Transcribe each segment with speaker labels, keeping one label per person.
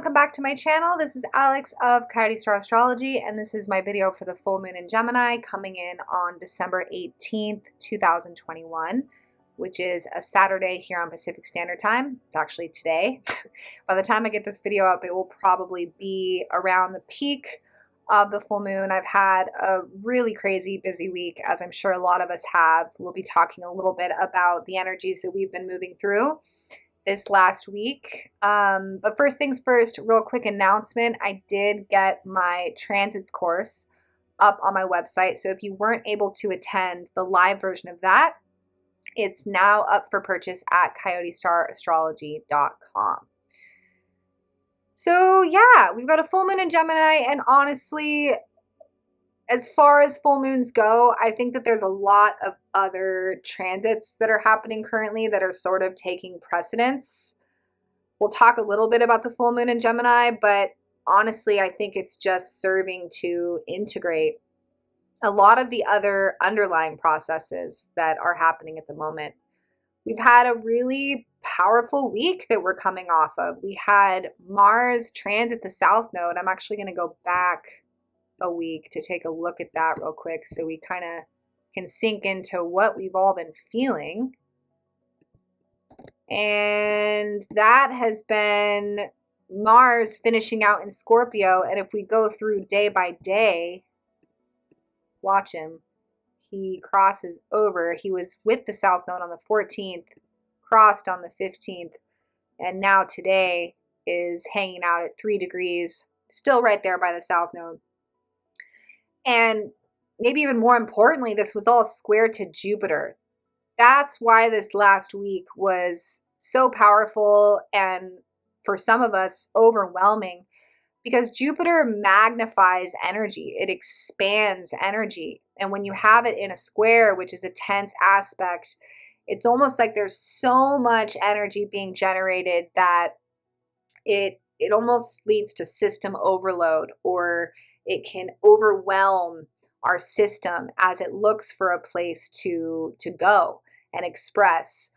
Speaker 1: welcome back to my channel. This is Alex of Coyote Astrology, and this is my video for the full moon in Gemini coming in on December 18th, 2021, which is a Saturday here on Pacific Standard Time. It's actually today. By the time I get this video up, it will probably be around the peak of the full moon. I've had a really crazy busy week, as I'm sure a lot of us have. We'll be talking a little bit about the energies that we've been moving through this last week. But first things first, real quick announcement. I did get my transits course up on my website. So if you weren't able to attend the live version of that, it's now up for purchase at coyotestarastrology.com. So yeah, we've got a full moon in Gemini, and honestly, as far as full moons go, I think that there's a lot of other transits that are happening currently that are sort of taking precedence. We'll talk a little bit about the full moon in Gemini, but honestly, I think it's just serving to integrate a lot of the other underlying processes that are happening at the moment. We've had a really powerful week that we're coming off of. We had Mars transit the South Node. I'm actually going to go back a week to take a look at that real quick so we kind of can sink into what we've all been feeling. And that has been Mars finishing out in Scorpio. And if we go through day by day, watch him. He crosses over. He was with the South Node on the 14th, crossed on the 15th, and now today is hanging out at 3 degrees, still right there by the South Node. And maybe even more importantly, this was all square to Jupiter. That's why this last week was so powerful and for some of us overwhelming, because Jupiter magnifies energy. It expands energy. And when you have it in a square, which is a tense aspect, it's almost like there's so much energy being generated that it almost leads to system overload, or it can overwhelm our system as it looks for a place to go and express.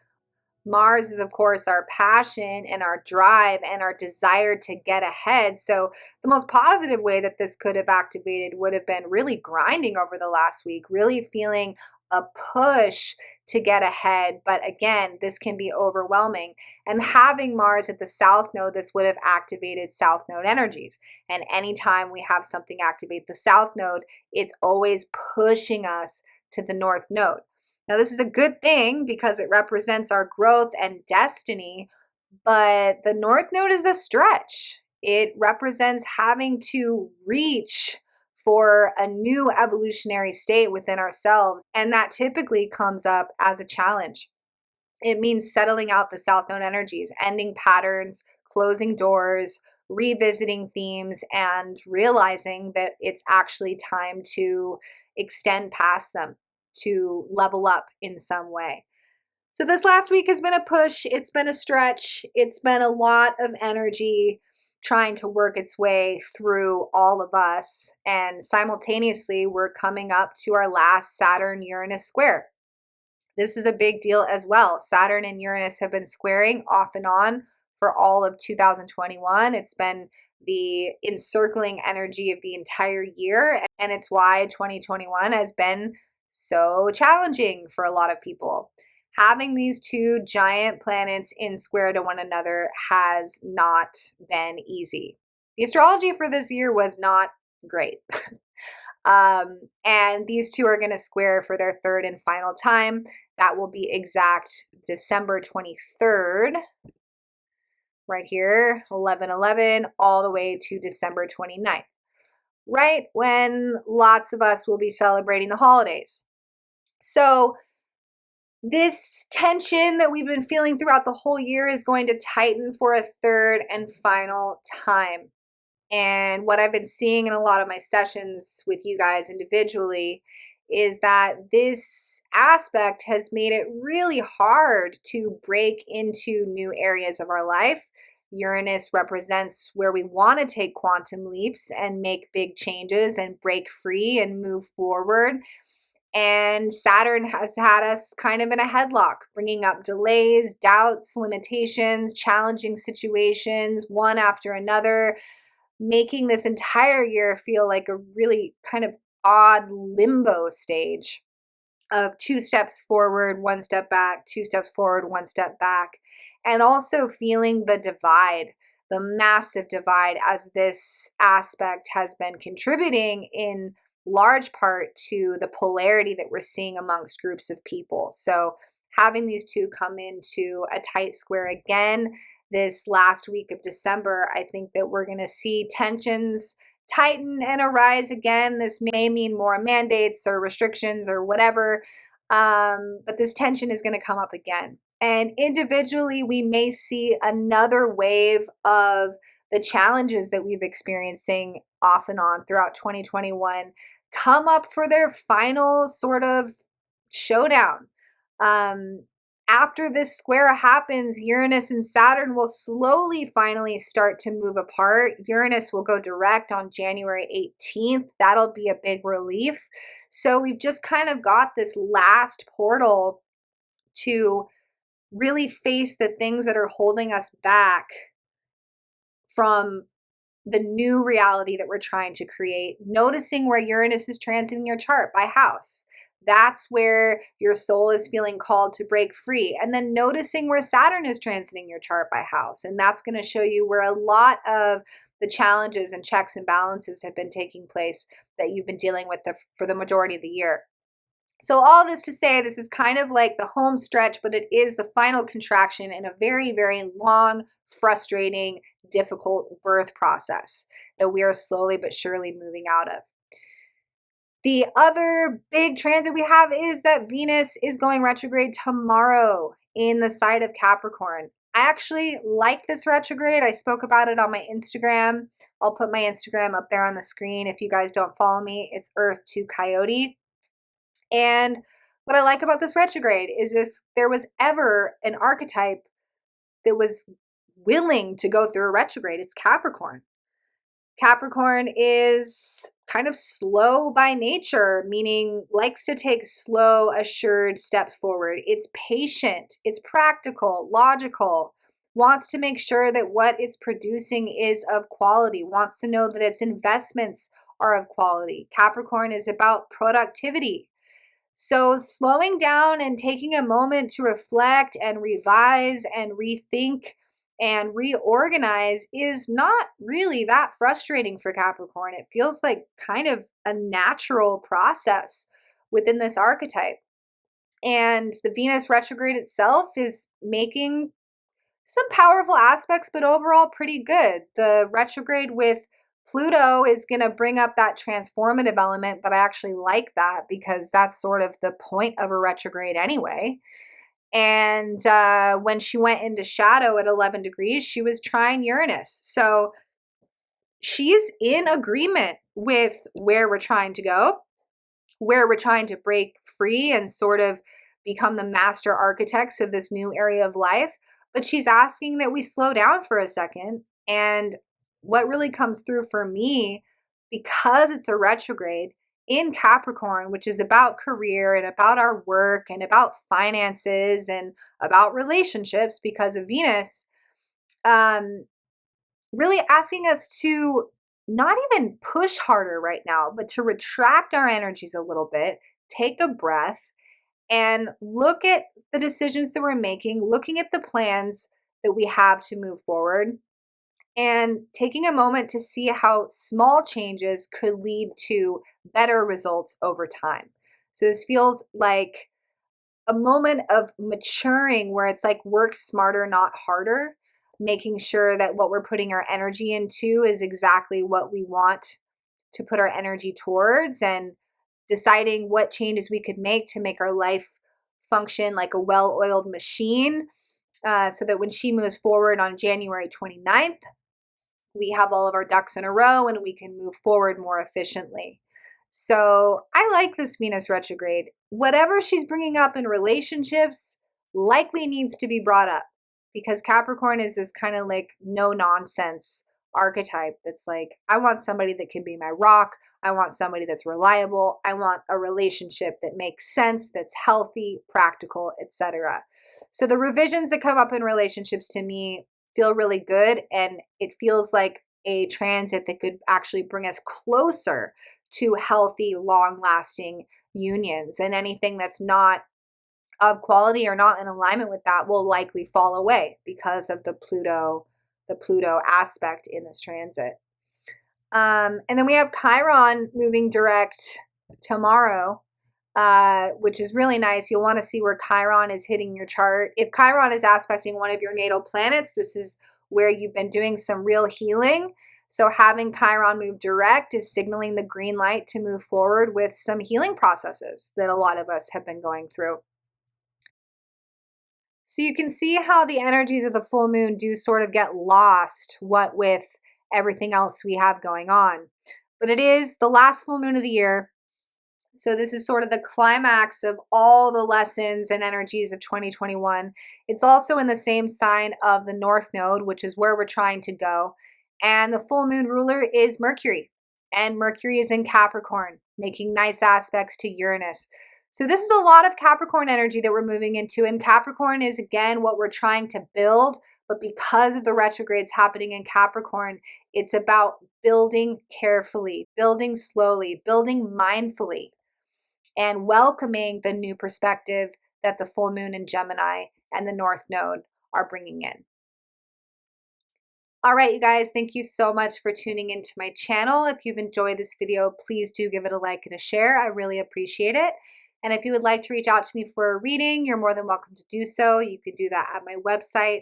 Speaker 1: Mars is, of course, our passion and our drive and our desire to get ahead. So the most positive way that this could have activated would have been really grinding over the last week, really feeling a push to get ahead. But again, this can be overwhelming. And having Mars at the South Node, this would have activated South Node energies. And anytime we have something activate the South Node, it's always pushing us to the North Node. Now, this is a good thing because it represents our growth and destiny, but the North Node is a stretch. It represents having to reach for a new evolutionary state within ourselves, and that typically comes up as a challenge. It means settling out the South Node energies, ending patterns, closing doors, revisiting themes, and realizing that it's actually time to extend past them, to level up in some way. So this last week has been a push. It's been a stretch. It's been a lot of energy trying to work its way through all of us. And simultaneously, we're coming up to our last Saturn Uranus square. This is a big deal as well. Saturn and Uranus have been squaring off and on for all of 2021. It's been the encircling energy of the entire year, and it's why 2021 has been so challenging for a lot of people. Having these two giant planets in square to one another has not been easy. The astrology for this year was not great. And these two are going to square for their third and final time. That will be exact December 23rd, right here, 11/11, all the way to December 29th. Right when lots of us will be celebrating the holidays. So this tension that we've been feeling throughout the whole year is going to tighten for a third and final time. And what I've been seeing in a lot of my sessions with you guys individually is that this aspect has made it really hard to break into new areas of our life. Uranus represents where we want to take quantum leaps and make big changes and break free and move forward. And Saturn has had us kind of in a headlock, bringing up delays, doubts, limitations, challenging situations, one after another, making this entire year feel like a really kind of odd limbo stage of 2 steps forward, 1 step back, 2 steps forward, 1 step back, and also feeling the divide, the massive divide, as this aspect has been contributing in large part to the polarity that we're seeing amongst groups of people. So having these two come into a tight square again this last week of December, I think that we're going to see tensions tighten and arise again. This may mean more mandates or restrictions or whatever, but this tension is going to come up again. And individually, we may see another wave of the challenges that we've experiencing off and on throughout 2021 come up for their final sort of showdown. After this square happens, Uranus and Saturn will slowly finally start to move apart. Uranus will go direct on January 18th. That'll be a big relief. So we've just kind of got this last portal to really face the things that are holding us back from the new reality that we're trying to create. Noticing where Uranus is transiting your chart by house. That's where your soul is feeling called to break free. And then noticing where Saturn is transiting your chart by house. And that's going to show you where a lot of the challenges and checks and balances have been taking place that you've been dealing with for the majority of the year. So all this to say, this is kind of like the home stretch, but it is the final contraction in a very, very long, frustrating, difficult birth process that we are slowly but surely moving out of. The other big transit we have is that Venus is going retrograde tomorrow in the sign of Capricorn. I actually like this retrograde. I spoke about it on my Instagram. I'll put my Instagram up there on the screen. If you guys don't follow me, it's Earth to Coyote. And what I like about this retrograde is if there was ever an archetype that was willing to go through a retrograde, it's Capricorn. Capricorn is kind of slow by nature, meaning likes to take slow, assured steps forward. It's patient, it's practical, logical, wants to make sure that what it's producing is of quality, wants to know that its investments are of quality. Capricorn is about productivity. So slowing down and taking a moment to reflect and revise and rethink and reorganize is not really that frustrating for Capricorn. It feels like kind of a natural process within this archetype. And the Venus retrograde itself is making some powerful aspects, but overall pretty good. The retrograde with Pluto is going to bring up that transformative element, but I actually like that because that's sort of the point of a retrograde anyway. And when she went into shadow at 11 degrees, she was trine Uranus. So she's in agreement with where we're trying to go, where we're trying to break free and sort of become the master architects of this new area of life. But she's asking that we slow down for a second. And what really comes through for me, because it's a retrograde in Capricorn, which is about career and about our work and about finances and about relationships because of Venus, really asking us to not even push harder right now, but to retract our energies a little bit, take a breath, and look at the decisions that we're making, looking at the plans that we have to move forward, and taking a moment to see how small changes could lead to better results over time. So this feels like a moment of maturing where it's like work smarter, not harder, making sure that what we're putting our energy into is exactly what we want to put our energy towards, and deciding what changes we could make to make our life function like a well-oiled machine, so that when she moves forward on January 29th, we have all of our ducks in a row and we can move forward more efficiently. So I like this Venus retrograde. Whatever she's bringing up in relationships likely needs to be brought up because Capricorn is this kind of like no nonsense archetype that's like, I want somebody that can be my rock. I want somebody that's reliable. I want a relationship that makes sense, that's healthy, practical, etc. So the revisions that come up in relationships to me feel really good, and it feels like a transit that could actually bring us closer to healthy, long-lasting unions. And anything that's not of quality or not in alignment with that will likely fall away because of the Pluto aspect in this transit. And then we have Chiron moving direct tomorrow, which is really nice. You'll want to see where Chiron is hitting your chart. If Chiron is aspecting one of your natal planets, this is where you've been doing some real healing. So having Chiron move direct is signaling the green light to move forward with some healing processes that a lot of us have been going through. So you can see how the energies of the full moon do sort of get lost, what with everything else we have going on. But it is the last full moon of the year. So this is sort of the climax of all the lessons and energies of 2021. It's also in the same sign of the North Node, which is where we're trying to go. And the full moon ruler is Mercury. And Mercury is in Capricorn, making nice aspects to Uranus. So this is a lot of Capricorn energy that we're moving into. And Capricorn is, again, what we're trying to build. But because of the retrogrades happening in Capricorn, it's about building carefully, building slowly, building mindfully, and welcoming the new perspective that the full moon in Gemini and the North Node are bringing in. All right, you guys, thank you so much for tuning into my channel. If you've enjoyed this video, please do give it a like and a share. I really appreciate it. And if you would like to reach out to me for a reading, you're more than welcome to do so. You can do that at my website,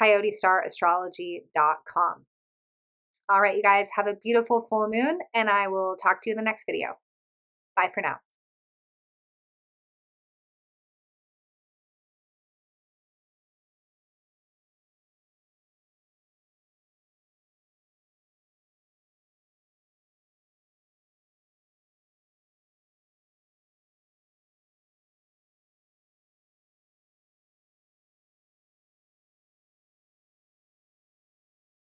Speaker 1: coyotestarastrology.com. All right, you guys, have a beautiful full moon, and I will talk to you in the next video. Bye for now.